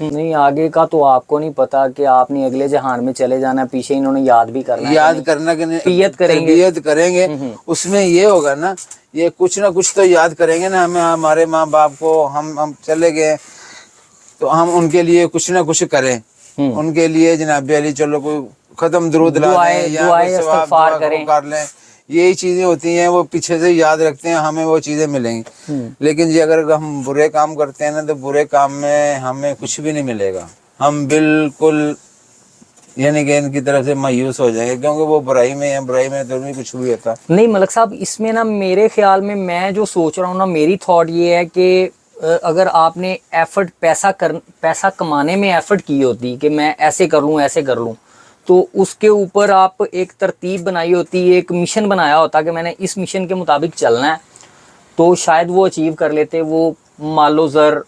نہیں آگے کا تو آپ کو نہیں پتا کہ آپ نے اگلے جہان میں چلے جانا ہے, پیچھے انہوں نے یاد بھی کرنا ہے, یاد کرنا کہ تربیت کریں گے. تربیت کریں گے. اس میں یہ ہوگا نا, یہ کچھ نہ کچھ تو یاد کریں گے نا ہمیں, ہمارے ماں باپ کو ہم چلے گئے تو ہم ان کے لیے کچھ نہ کچھ کریں, ان کے لیے جناب علی چلو کوئی ختم درود لا دیں یا کوئی ثواب دعا کر لیں, یہی چیزیں ہوتی ہیں, وہ پیچھے سے یاد رکھتے ہیں, ہمیں وہ چیزیں ملیں گی. لیکن جی اگر ہم برے کام کرتے ہیں نا تو برے کام میں ہمیں کچھ بھی نہیں ملے گا, ہم بالکل یعنی کہ ان کی طرف سے مایوس ہو جائیں گے, کیونکہ وہ برائی میں ہے, برائی میں تو نہیں کچھ بھی ہوتا. نہیں ملک صاحب, اس میں نا میرے خیال میں جو سوچ رہا ہوں نا, میری تھاٹ یہ ہے کہ اگر آپ نے ایفرٹ پیسہ کمانے میں ایفرٹ کی ہوتی کہ میں ایسے کر لوں, تو اس کے اوپر آپ ایک ترتیب بنائی ہوتی, ایک مشن بنایا ہوتا کہ میں نے اس مشن کے مطابق چلنا ہے, تو شاید وہ اچیو کر لیتے. وہ مال و زر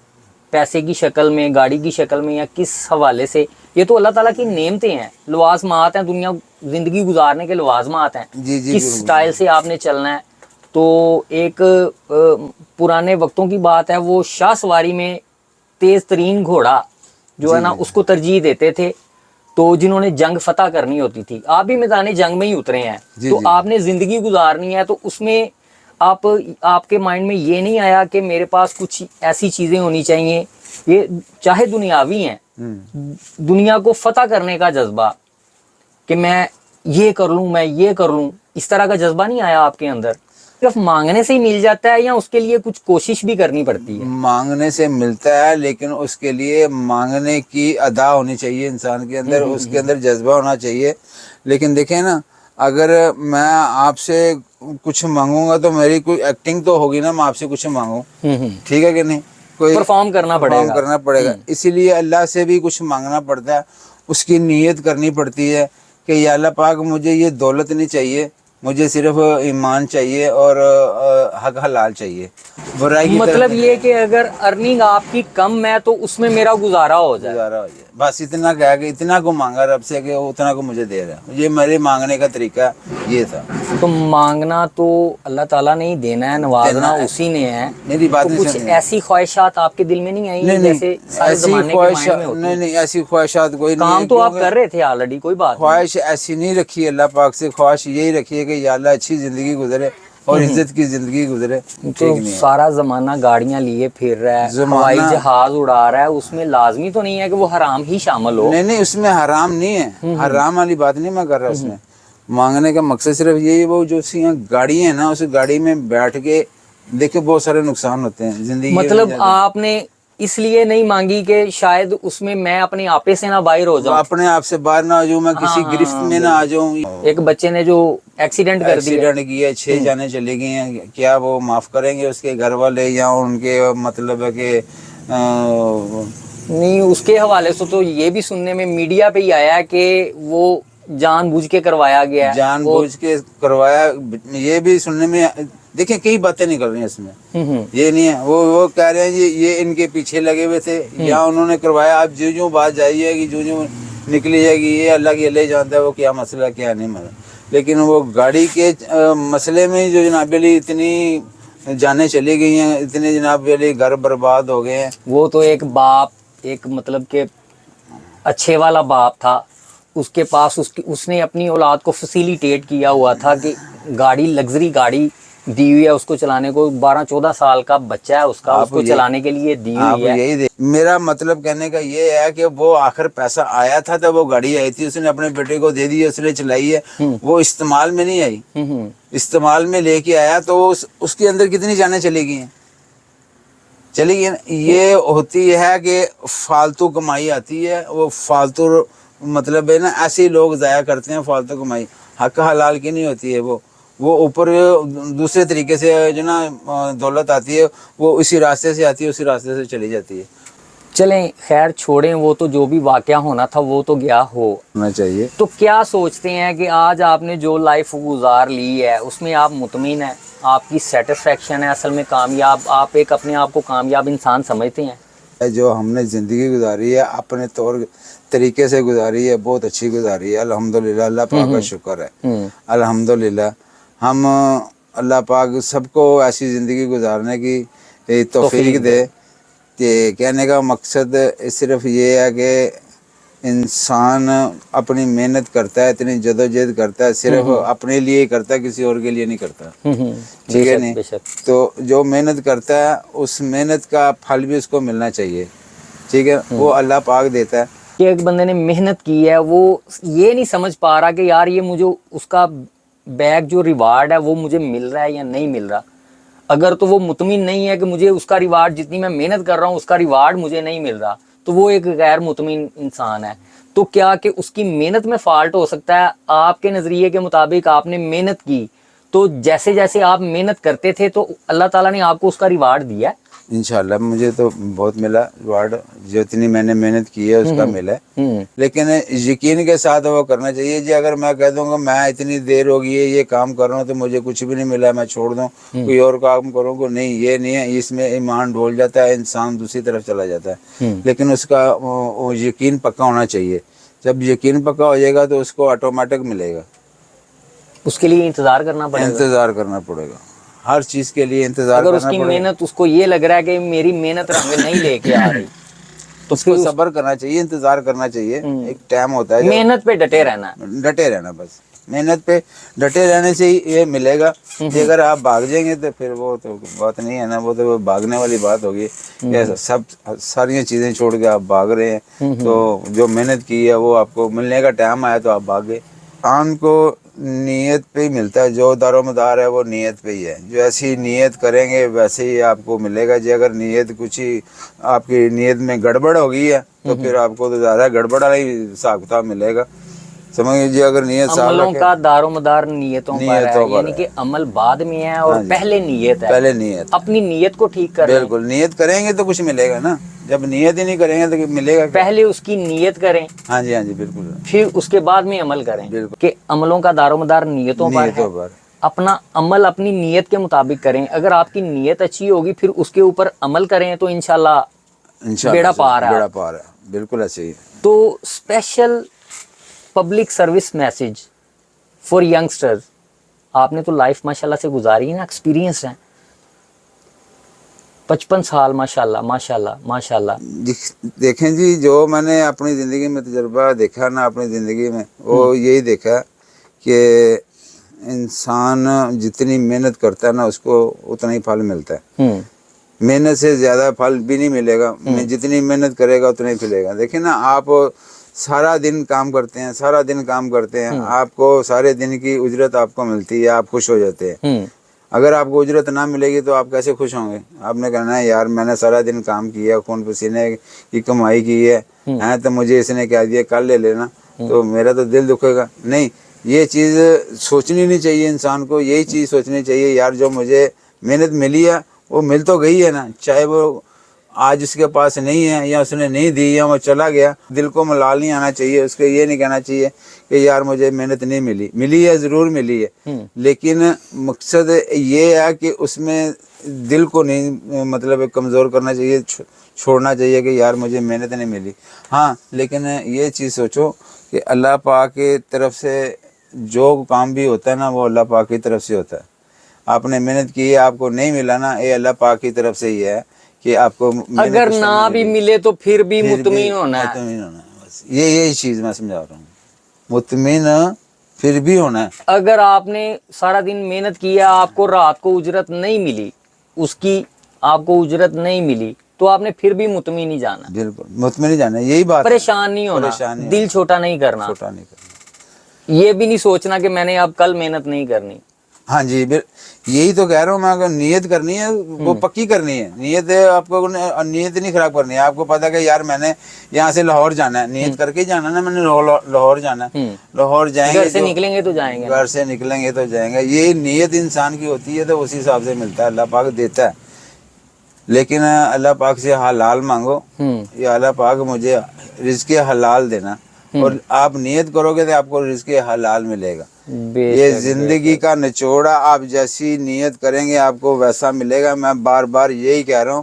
پیسے کی شکل میں, گاڑی کی شکل میں, یا کس حوالے سے, یہ تو اللہ تعالیٰ کی نعمتیں ہیں, لوازمات ہیں, دنیا زندگی گزارنے کے لوازمات ہیں. جی جی کس سٹائل سے آپ نے چلنا ہے. تو ایک پرانے وقتوں کی بات ہے, وہ شاہ سواری میں تیز ترین گھوڑا جو ہے نا اس کو ترجیح دیتے تھے, تو جنہوں نے جنگ فتح کرنی ہوتی تھی. آپ بھی میدان جنگ میں ہی اترے ہیں, تو آپ نے زندگی گزارنی ہے, تو اس میں آپ کے مائنڈ میں یہ نہیں آیا کہ میرے پاس کچھ ایسی چیزیں ہونی چاہیے, یہ چاہے دنیاوی ہیں, دنیا کو فتح کرنے کا جذبہ کہ میں یہ کر لوں, اس طرح کا جذبہ نہیں آیا آپ کے اندر؟ صرف مانگنے سے ہی مل جاتا ہے یا اس کے لیے کچھ کوشش بھی کرنی پڑتی ہے؟ مانگنے سے ملتا ہے, لیکن اس کے لیے مانگنے کی ادا ہونی چاہیے انسان کے اندر, اس کے اندر جذبہ ہونا چاہیے. لیکن دیکھیں نا, اگر میں آپ سے کچھ مانگوں گا تو میری کوئی ایکٹنگ تو ہوگی نا, میں آپ سے کچھ مانگوں, ٹھیک ہے کہ نہیں, کوئی پرفارم کرنا پڑے گا. اسی لیے اللہ سے بھی کچھ مانگنا پڑتا ہے, اس کی نیت کرنی پڑتی ہے کہ یا اللہ پاک مجھے یہ دولت نہیں چاہیے, مجھے صرف ایمان چاہیے اور حق حلال چاہیے, برائی کی مطلب یہ کہ اگر ارننگ آپ کی کم ہے تو اس میں میرا گزارا ہو جائے, گزارا ہو جائے, بس اتنا کہا کہ اتنا کو مانگا رب سے کہ اتنا کو مجھے دے رہا ہے. یہ میرے مانگنے کا طریقہ یہ تھا. تو مانگنا تو اللہ تعالیٰ نے ہی دینا ہے, نوازنا اسی نے ہے. میری بات تو کچھ ایسی خواہشات آپ کے دل میں نہیں آئی جیسے سارے زمانے کے مائنڈ میں ہوتی ہیں؟ نہیں, ایسی خواہشات کوئی نہیں. کام تو آپ کر رہے تھے آلریڈی, کوئی بات نہیں. خواہش ایسی نہیں رکھی اللہ پاک سے, خواہش یہی رکھی ہے کہ یا اللہ اچھی زندگی گزرے اور عزت کی زندگی گزرے. تو سارا زمانہ گاڑیاں لیے پھر رہا ہے, ہوائی جہاز اڑا رہا ہے, اس میں لازمی تو نہیں ہے کہ وہ حرام ہی شامل ہو. نہیں, اس میں حرام نہیں ہے, حرام والی بات نہیں میں کر رہا. اس میں مانگنے کا مقصد صرف یہی, وہ جو گاڑی ہے نا, اس گاڑی میں بیٹھ کے دیکھیں بہت سارے نقصان ہوتے ہیں زندگی. مطلب آپ نے اس لیے نہیں مانگی کہ شاید اس میں اپنے آپے سے نہ باہر ہو جاؤں, اپنے آپ سے باہر نہ آ جاؤں, میں کسی گرفت میں نہ آ جاؤں. ایک بچے نے جو ایکسیڈنٹ کیا, 6 جانے چلی گئی ہیں, کیا وہ معاف کریں گے اس کے گھر والے یا ان کے مطلب ہے کہ نہیں؟ اس کے حوالے سے تو یہ بھی سننے میں میڈیا پہ ہی آیا ہے کہ وہ جان بوجھ کے کروایا گیا ہے, جان بوجھ کے کروایا. یہ بھی سننے میں, دیکھیں کئی باتیں نکل رہی ہیں اس میں, یہ نہیں ہے وہ کہہ رہے ہیں یہ ان کے پیچھے لگے ہوئے تھے یا انہوں نے کروایا. اب جو بات جائے گی, جو نکلی جائے گی, یہ اللہ کی اللہ ہی جانتا ہے وہ کیا مسئلہ کیا نہیں مسئلہ. لیکن وہ گاڑی کے مسئلے میں جو جناب علی اتنی جانیں چلی گئی ہیں, اتنے جناب علی گھر برباد ہو گئے ہیں. وہ تو ایک باپ, ایک مطلب کہ اچھے والا باپ تھا, اس کے پاس اس نے اپنی اولاد کو فیسیلیٹیٹ کیا ہوا تھا کہ گاڑی, لگژری گاڑی دی ہوئی ہے اس کو چلانے کو, 12-14 سال کا بچہ ہے اس کا, اس کو چلانے کے لیے دی ہوئی ہے. میرا مطلب کہنے کا یہ ہے کہ وہ آخر پیسہ آیا تھا تو وہ گاڑی آئی تھی, اس نے اپنے بیٹے کو دے دی, اس نے چلائی ہے, وہ استعمال میں نہیں آئی. استعمال میں لے کے آیا تو اس کے اندر کتنی جانیں چلی گئی ہیں, چلی گئی. یہ ہوتی ہے کہ فالتو کمائی آتی ہے, وہ فالتو مطلب ہے نا, ایسے ہی لوگ ضائع کرتے ہیں فالتو کمائی, حق حلال کی نہیں ہوتی ہے. وہ اوپر دوسرے طریقے سے جو نا دولت آتی ہے وہ اسی راستے سے آتی ہے, اسی راستے سے چلی جاتی ہے. چلیں خیر چھوڑیں, وہ تو جو بھی واقعہ ہونا تھا وہ تو گیا ہونا چاہیے. تو کیا سوچتے ہیں کہ آج آپ نے جو لائف گزار لی ہے اس میں آپ مطمئن ہیں, آپ کی سیٹسفیکشن ہے, اصل میں کامیاب, آپ ایک اپنے آپ کو کامیاب انسان سمجھتے ہیں؟ جو ہم نے زندگی گزاری ہے اپنے طریقے سے گزاری ہے, بہت اچھی گزاری ہے الحمدللہ. اللہ پاک کا شکر ہے الحمدللہ. ہم اللہ پاک سب کو ایسی زندگی گزارنے کی توفیق دے کہ کہنے کا مقصد صرف یہ ہے کہ انسان اپنی محنت کرتا ہے، اتنی جدوجہد کرتا ہے، صرف اپنے لیے ہی کرتا ہے، کسی اور کے لیے نہیں کرتا، ٹھیک ہے نہیں؟ تو جو محنت کرتا ہے اس محنت کا پھل بھی اس کو ملنا چاہیے، ٹھیک ہے، وہ اللہ پاک دیتا ہے۔ کہ ایک بندے نے محنت کی ہے، وہ یہ نہیں سمجھ پا رہا کہ یار یہ مجھے اس کا بیک جو ریوارڈ ہے وہ مجھے مل رہا ہے یا نہیں مل رہا، اگر تو وہ مطمئن نہیں ہے کہ مجھے اس کا ریوارڈ، جتنی میں محنت کر رہا ہوں اس کا ریوارڈ مجھے نہیں مل رہا، تو وہ ایک غیر مطمئن انسان ہے۔ تو کیا کہ اس کی محنت میں فالٹ ہو سکتا ہے؟ آپ کے نظریے کے مطابق آپ نے محنت کی، تو جیسے جیسے آپ محنت کرتے تھے تو اللہ تعالیٰ نے آپ کو اس کا ریوارڈ دیا ہے؟ انشاءاللہ مجھے تو بہت ملا ریوارڈ، جتنی میں نے محنت کی ہے اس کا ملا ہے، لیکن یقین کے ساتھ وہ کرنا چاہیے جی۔ اگر میں کہہ دوں گا میں اتنی دیر ہو گئی ہے یہ کام کر رہا ہوں تو مجھے کچھ بھی نہیں ملا، میں چھوڑ دوں کوئی اور کام کروں گا، نہیں، یہ نہیں ہے، اس میں ایمان ڈھول جاتا ہے، انسان دوسری طرف چلا جاتا ہے، لیکن اس کا یقین پکا ہونا چاہیے۔ جب یقین پکا ہو جائے گا تو اس کو آٹومیٹک ملے گا، اس کے لیے انتظار کرنا پڑے گا، انتظار کرنا پڑے گا، ہر چیز کے لیے انتظار اگر اس کرنا کی پڑے گا۔ محنت، اس کو یہ لگ رہا ہے کہ میری محنت رنگ نہیں لے کے آ رہی، تو اس کو صبر کرنا چاہیے، انتظار کرنا چاہیے، ایک ٹائم ہوتا ہے محنت پہ ڈٹے رہنا ہے۔ ڈٹے رہنا، بس محنت پہ ڈٹے رہنے سے ہی یہ ملے گا۔ کہ اگر آپ بھاگ جائیں گے تو پھر وہ تو بات نہیں ہے نا، وہ تو بھاگنے والی بات ہوگی کہ ساری چیزیں چھوڑ کے آپ بھاگ رہے ہیں، تو جو محنت کی ہے وہ آپ کو ملنے کا ٹائم آیا تو آپ بھاگے۔ انسان کو نیت پہ ہی ملتا ہے، جو دار و مدار ہے وہ نیت پہ ہی ہے، جو ایسی نیت کریں گے ویسے ہی آپ کو ملے گا جی۔ اگر نیت کچھ ہی آپ کی نیت میں گڑبڑ ہو گئی ہے تو پھر آپ کو تو زیادہ گڑبڑ والا ہی حساب کتاب ملے گا، سمجھ لیجیے۔ اگر نیت صاف عملوں رکھے، کا دار و مدار نیتوں پر ہے، یعنی کہ عمل بعد میں ہے اور پہلے نیت ہے، پہلے نیت، اپنی نیت کو ٹھیک کر لیں، بالکل نیت کریں گے تو کچھ ملے گا نا، جب نیت ہی نہیں کریں گے تو ملے گا کیا؟ پہلے اس کی نیت کریں، ہاں جی، ہاں جی، بالکل پھر اس کے بعد میں عمل کریں، بالکل، کہ عملوں کا دار و مدار نیتوں پر ہے۔ نیتوں پر اپنا عمل اپنی نیت کے مطابق کریں، اگر آپ کی نیت اچھی ہوگی پھر اس کے اوپر عمل کریں تو انشاءاللہ بیڑا پار ہے۔ بیڑا پار ہے، بالکل ایسے ہی۔ تو special public service message for youngsters, آپ نے تو لائف ماشاءاللہ سے گزاری ہے نا، ایکسپیرینس ہے، 55 سال، ماشاءاللہ ماشاءاللہ ماشاءاللہ۔ دیکھیں جی، جو میں نے اپنی زندگی میں تجربہ دیکھا نا، اپنی زندگی میں وہ یہی دیکھا کہ انسان جتنی محنت کرتا ہے نا اس کو اتنا ہی پھل ملتا ہے، محنت سے زیادہ پھل بھی نہیں ملے گا، جتنی محنت کرے گا اتنا ہی ملے گا۔ دیکھیں نا، آپ سارا دن کام کرتے ہیں، سارا دن کام کرتے ہیں، آپ کو سارے دن کی اجرت آپ کو ملتی ہے، آپ خوش ہو جاتے ہیں۔ اگر آپ کو اجرت نہ ملے گی تو آپ کیسے خوش ہوں گے؟ آپ نے کہنا ہے یار میں نے سارا دن کام کیا، خون پسینے کی کمائی کی ہے، تو مجھے اس نے کہہ دیا کل لے لینا، تو میرا تو دل دکھے گا۔ نہیں، یہ چیز سوچنی نہیں چاہیے انسان کو، یہی چیز سوچنی چاہیے یار جو مجھے محنت ملی ہے وہ مل تو گئی ہے نا، چاہے وہ آج اس کے پاس نہیں ہے یا اس نے نہیں دی یا وہ چلا گیا، دل کو ملال نہیں آنا چاہیے، اس کو یہ نہیں کہنا چاہیے کہ یار مجھے محنت نہیں ملی، ملی ہے، ضرور ملی ہے، لیکن مقصد یہ ہے کہ اس میں دل کو نہیں مطلب کمزور کرنا چاہیے، چھوڑنا چاہیے کہ یار مجھے محنت نہیں ملی۔ ہاں، لیکن یہ چیز سوچو کہ اللہ پاک کی طرف سے جو کام بھی ہوتا ہے نا وہ اللہ پاک کی طرف سے ہوتا ہے۔ آپ نے محنت کی ہے، آپ کو نہیں ملا نا، یہ اللہ پاک کی طرف سے ہی ہے کہ آپ کو اگر نہ بھی ملے تو پھر بھی مطمئن ہونا ہے، مطمئن ہونا ہے، بس یہی چیز میں سمجھا رہا ہوں، مطمئن پھر بھی ہونا ہے۔ اگر آپ نے سارا دن محنت کی ہے، آپ کو رات کو اجرت نہیں ملی، اس کی آپ کو اجرت نہیں ملی تو آپ نے پھر بھی مطمئن نہیں جانا، بالکل مطمئن نہیں جانا، یہی بات ہے، پریشان نہیں ہونا، دل چھوٹا نہیں کرنا، چھوٹا نہیں کرنا، یہ بھی نہیں سوچنا کہ میں نے اب کل محنت نہیں کرنی۔ ہاں جی، یہی تو کہہ رہا ہوں میں، اگر نیت کرنی ہے وہ پکی کرنی ہے، نیت آپ کو نیت نہیں خراب کرنی ہے۔ آپ کو پتا کہ یار میں نے یہاں سے لاہور جانا ہے، نیت کر کے جانا نا، میں نے لاہور جانا ہے، لاہور جائیں گے، گھر سے نکلیں گے تو جائیں گے، گھر سے نکلیں گے تو جائیں گے، یہ نیت انسان کی ہوتی ہے تو اسی حساب سے ملتا ہے، اللہ پاک دیتا ہے۔ لیکن اللہ پاک سے حلال مانگو، یا اللہ پاک مجھے رزق حلال دینا، اور آپ نیت کرو گے تو آپ کو رزق حلال ملے گا۔ یہ زندگی کا نچوڑا، آپ جیسی نیت کریں گے آپ کو ویسا ملے گا۔ میں بار بار یہی کہہ رہا ہوں،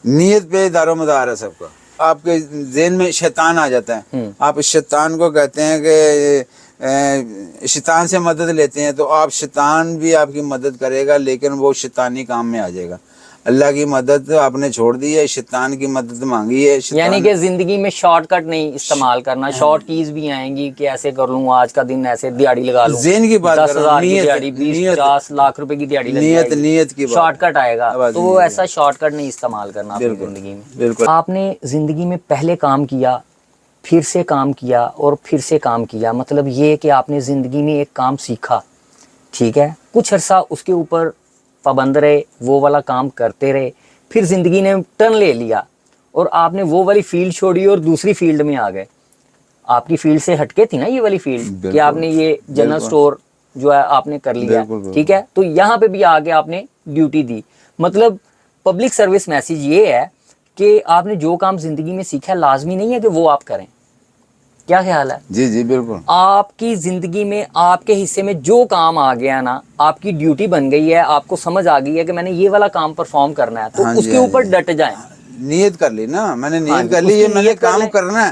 نیت پہ دار و مدار ہے سب کا۔ آپ کے ذہن میں شیطان آ جاتا ہے، آپ شیطان کو کہتے ہیں کہ شیطان سے مدد لیتے ہیں، تو آپ شیطان بھی آپ کی مدد کرے گا لیکن وہ شیطانی کام میں آ جائے گا۔ اللہ کی مدد آپ نے چھوڑ دی ہے، شیطان کی مدد مانگی ہے. یعنی کہ زندگی میں شارٹ کٹ نہیں استعمال کرنا. شارٹ کیز بھی آئیں گی کہ ایسے کر لوں، آج کا دن ایسے دیہڑی لگا لوں، ذہن کی بات 10,000 کی نیت، دیہڑی، 20-50 لاکھ روپے کی دیہڑی لگ جائے گی، نیت کی بات، شارٹ کٹ آئے گا. بات تو وہ ایسا شارٹ کٹ نہیں استعمال کرنا اپنی بالکل، زندگی میں. بالکل. آپ نے زندگی میں پہلے کام کیا، پھر سے کام کیا اور پھر سے کام کیا. مطلب یہ کہ آپ نے زندگی میں ایک کام سیکھا، ٹھیک ہے، کچھ عرصہ اس کے اوپر پابند رہے، وہ والا کام کرتے رہے، پھر زندگی نے ٹرن لے لیا اور آپ نے وہ والی فیلڈ چھوڑی اور دوسری فیلڈ میں آ گئے. آپ کی فیلڈ سے ہٹ کے تھی نا یہ والی فیلڈ، کہ بالکل، آپ نے یہ جنرل بالکل، سٹور جو ہے آپ نے کر لیا، بالکل، بالکل. ٹھیک ہے. تو یہاں پہ بھی آگے آپ نے ڈیوٹی دی. مطلب پبلک سروس میسج یہ ہے کہ آپ نے جو کام زندگی میں سیکھا لازمی نہیں ہے کہ وہ آپ کریں. کیا خیال ہے؟ جی جی بالکل. آپ کی زندگی میں آپ کے حصے میں جو کام آ گیا نا، آپ کی ڈیوٹی بن گئی ہے، آپ کو سمجھ آ گئی ہے کہ میں نے یہ والا کام پرفارم کرنا ہے، تو ہاں اس جی، کے ہاں اوپر جی. ڈٹ جائیں. نیت کر لی نا میں نے، ہاں نیت جی، کر اس لی کی یہ میں نے نیت کر کام لیں. کرنا ہے.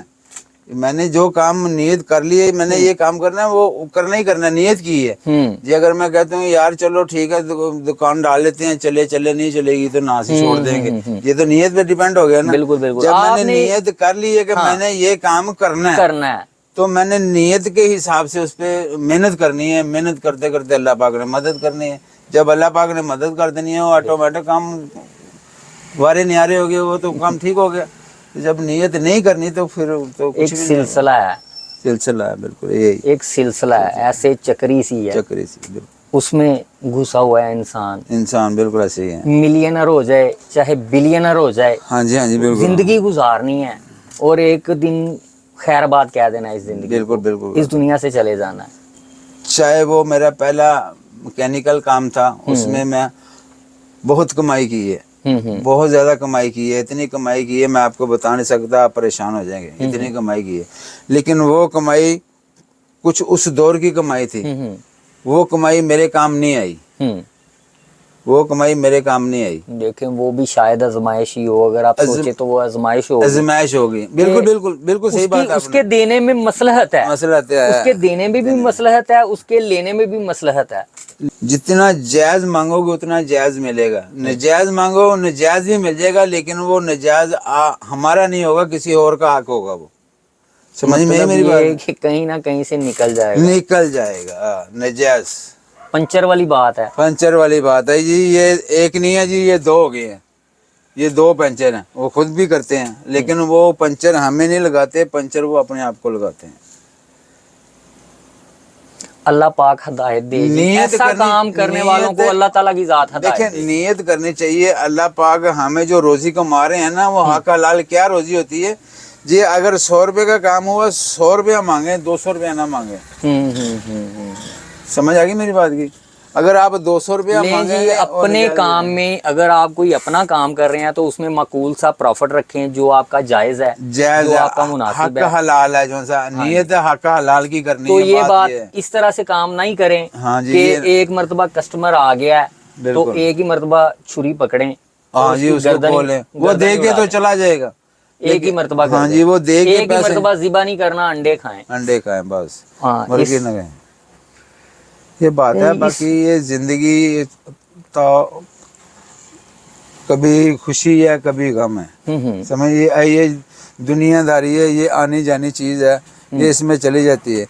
میں نے جو کام نیت کر لی ہے، میں نے یہ کام کرنا ہے، وہ کرنا ہی کرنا ہے، نیت کی ہے. جی اگر میں کہتا ہوں یار چلو ٹھیک ہے دکان ڈال لیتے ہیں، چلے نہیں چلے گی تو نہ سے چھوڑ دیں گے، یہ تو نیت پہ ڈیپینڈ ہو گیا نا. بالکل بالکل. جب میں آپ نے نے نیت کر لی ہے کہ میں نے یہ کام کرنا ہے، تو میں نے نیت کے حساب سے اس پہ محنت کرنی ہے. محنت کرتے کرتے اللہ پاک نے مدد کرنی ہے. جب اللہ پاک نے مدد کر دینی ہے، وہ آٹومیٹک کام وارے نیارے ہو گئے، وہ تو کام ٹھیک ہو گیا. جب نیت نہیں کرنی تو پھر تو کچھ ایک بھی نہیں ہوگا. سلسلہ ہے، سلسلہ ہے، بالکل یہی ایک سلسلہ ہے، ایسے چکری سی ہے، چکری سی. بالکل اس میں گھسا ہوا ہے انسان. انسان بالکل ایسے ہی ہے. ملینر ہو جائے چاہے بلینر ہو جائے، ہاں جی، ہاں جی بالکل. زندگی گزارنی ہے اور ایک دن خیر بات کہہ دینا ہے اس زندگی بالکل کو، بالکل. اس دنیا سے چلے جانا ہے. چاہے وہ میرا پہلا مکینیکل کام تھا، اس میں بہت کمائی کی ہے، بہت زیادہ کمائی کی ہے. اتنی کمائی کی ہے میں آپ کو بتا نہیں سکتا، آپ پریشان ہو جائیں گے. اتنی کمائی کی ہے، لیکن وہ کمائی کچھ اس دور کی کمائی تھی. وہ کمائی میرے کام نہیں آئی، وہ کمائی میرے کام نہیں آئی. دیکھیں وہ بھی شاید آزمائش ہی ہو، اگر آپ سوچے تو وہ آزمائش ہوگی. آزمائش ہوگی. بالکل بالکل بالکل صحیح بات ہے. اس کے دینے میں مصلحت ہے، مسئلہ اس کے دینے میں بھی مصلحت ہے، اس کے لینے میں بھی مصلحت ہے. جتنا جائز مانگو گے اتنا جائز ملے گا، نجائز مانگو نجائز بھی مل جائے گا، لیکن وہ نجائز ہمارا نہیں ہوگا، کسی اور کا حق ہوگا. وہ سمجھ میں میری بات؟ یہ کہ کہیں نہ کہیں سے نکل جائے گا، نکل جائے گا نجائز. پنچر والی بات ہے. پنچر والی بات ہے جی. یہ ایک نہیں ہے جی، یہ دو ہو گئے ہیں. یہ دو پنچر ہیں، وہ خود بھی کرتے ہیں، لیکن وہ پنچر ہمیں نہیں لگاتے، پنچر وہ اپنے آپ کو لگاتے ہیں. اللہ پاک ہدایت دے جی، ایسا کام کرنے والوں کو اللہ تعالیٰ کی ذات ہدایت دے. دیکھیں نیت کرنی چاہیے. اللہ پاک ہمیں جو روزی کو مارے ہیں نا، وہ حق حلال کیا روزی ہوتی ہے جی. اگر 100 روپے کا کام ہوا، 100 روپیہ مانگیں، 200 روپیہ نہ مانگیں. سمجھ آ گئی میری بات کی؟ اگر آپ 200 روپیہ لیں مانگیں جی گے اپنے کام میں، اگر آپ کوئی اپنا کام کر رہے ہیں تو اس میں معقول سا پروفٹ رکھیں جو آپ کا جائز ہے، جائز جو آپ کا مناسب حق ہے. حلال ہے، جو سا نیت حق حلال کی کرنی تو ہے. یہ بات یہ ہے. اس طرح سے کام نہیں کریں ہاں جی، کہ یہ ایک مرتبہ کسٹمر آ گیا ہے تو بالکل. ایک ہی مرتبہ چھری پکڑیں اور ہاں اس جی، کی اس کو کھولیں، وہ گردن دے ہی کے اڑا تو دیں. چلا جائے گا. ایک ہی مرتبہ کر ہاں دیں. جی، وہ دے کے ایک ہی پیسے مرتبہ ذبح نہیں کرنا، انڈے کھائیں. انڈے کھائیں بس، ہاں مرغی نہ کھائیں. یہ بات ہے. باقی یہ زندگی تو کبھی خوشی ہے کبھی غم ہے. سمجھیے یہ دنیا داری ہے، یہ آنی جانی چیز ہے، یہ اس میں چلی جاتی ہے.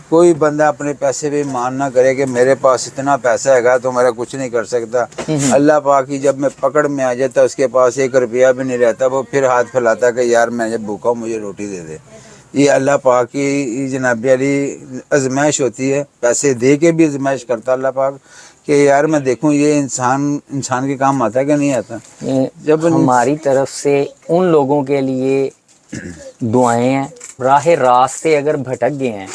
کوئی بندہ اپنے پیسے پہ مان نہ کرے کہ میرے پاس اتنا پیسہ ہے تو میرا کچھ نہیں کر سکتا. اللہ پاک کی جب میں پکڑ میں آ جاتا، اس کے پاس 1 روپیہ بھی نہیں رہتا، وہ پھر ہاتھ پھیلاتا کہ یار میں جب بھوکا ہوں مجھے روٹی دے دے. یہ اللہ پاک کی جناب علی آزمائش ہوتی ہے. پیسے دے کے بھی آزمائش کرتا اللہ پاک کہ یار میں دیکھوں یہ انسان کے کام آتا ہے کہ نہیں آتا. جب ہماری طرف سے ان لوگوں کے لیے دعائیں ہیں راہ راست سے اگر بھٹک گئے ہیں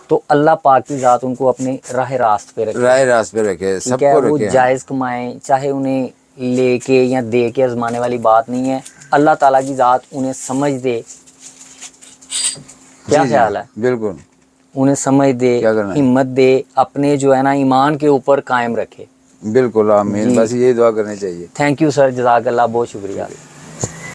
تو اللہ پاک کی ذات ان کو اپنے راہ راست پہ رکھے. راہ راست پہ رکھے، سب ٹھیک ہے، کو وہ رکھے. جائز کمائیں، چاہے انہیں لے کے یا دے کے آزمانے والی بات نہیں ہے. اللہ تعالیٰ کی ذات انہیں سمجھ دے. کیا خیال ہے؟ بالکل انہیں سمجھ دے، کیا کرنا ہے. ہمت دے، اپنے جو ہے نا ایمان کے اوپر قائم رکھے. بالکل آمین. جی بس یہی دعا کرنی چاہیے. تھینک یو سر، جزاک اللہ، بہت شکریہ.